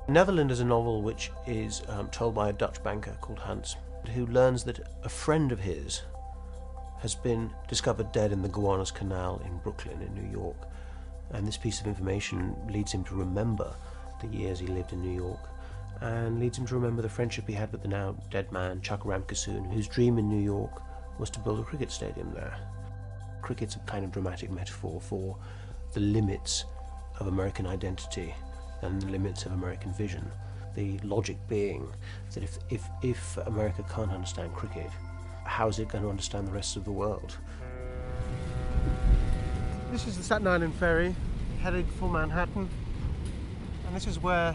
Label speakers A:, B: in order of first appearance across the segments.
A: Neverland is a novel which is told by a Dutch banker called Hans, who learns that a friend of his has been discovered dead in the Gowanus Canal in Brooklyn in New York. And this piece of information leads him to remember the years he lived in New York, and leads him to remember the friendship he had with the now dead man, Chuck Ramkissoon, whose dream in New York was to build a cricket stadium there. Cricket's a kind of dramatic metaphor for the limits of American identity and the limits of American vision. The logic being that if America can't understand cricket, how is it going to understand the rest of the world?
B: This is the Staten Island ferry, headed for Manhattan, and this is where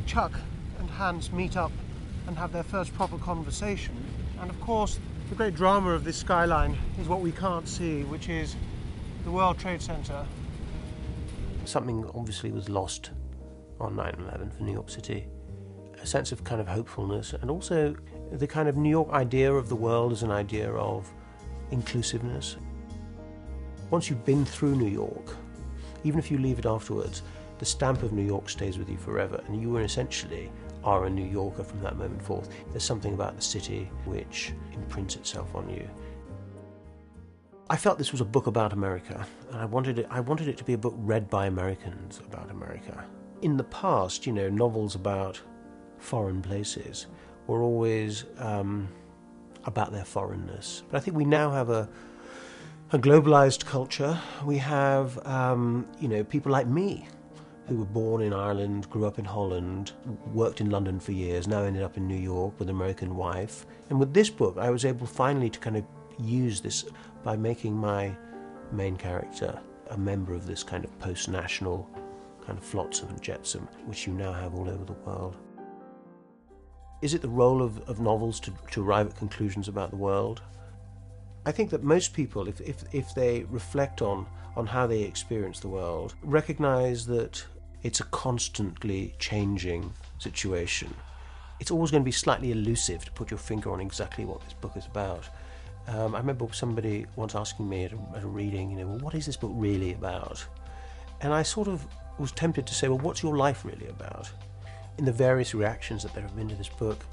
B: Chuck and Hans meet up and have their first proper conversation. And of course, the great drama of this skyline is what we can't see, which is the World Trade Center.
A: Something obviously was lost on 9/11 for New York City. A sense of kind of hopefulness, and also the kind of New York idea of the world as an idea of inclusiveness. Once you've been through New York, even if you leave it afterwards, the stamp of New York stays with you forever, and you essentially are a New Yorker from that moment forth. There's something about the city which imprints itself on you. I felt this was a book about America, and I wanted it to be a book read by Americans about America. In the past, novels about foreign places were always about their foreignness. But I think we now have a globalized culture. We have, people like me, who were born in Ireland, grew up in Holland, worked in London for years, now ended up in New York with an American wife. And with this book, I was able finally to kind of use this by making my main character a member of this kind of post-national kind of flotsam and jetsam, which you now have all over the world. Is it the role of novels to arrive at conclusions about the world? I think that most people, if they reflect on how they experience the world, recognize that it's a constantly changing situation. It's always going to be slightly elusive to put your finger on exactly what this book is about. I remember somebody once asking me at a reading, well, what is this book really about? And I sort of was tempted to say, well, what's your life really about? In the various reactions that there have been to this book,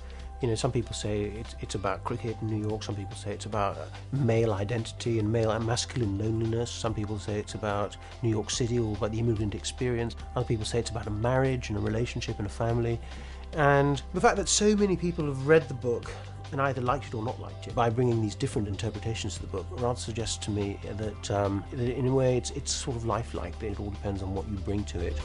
A: some people say it's about cricket in New York, some people say it's about male identity and male and masculine loneliness, some people say it's about New York City or about the immigrant experience, other people say it's about a marriage and a relationship and a family. And the fact that so many people have read the book and either liked it or not liked it, by bringing these different interpretations to the book, rather suggests to me that in a way it's sort of lifelike, that it all depends on what you bring to it.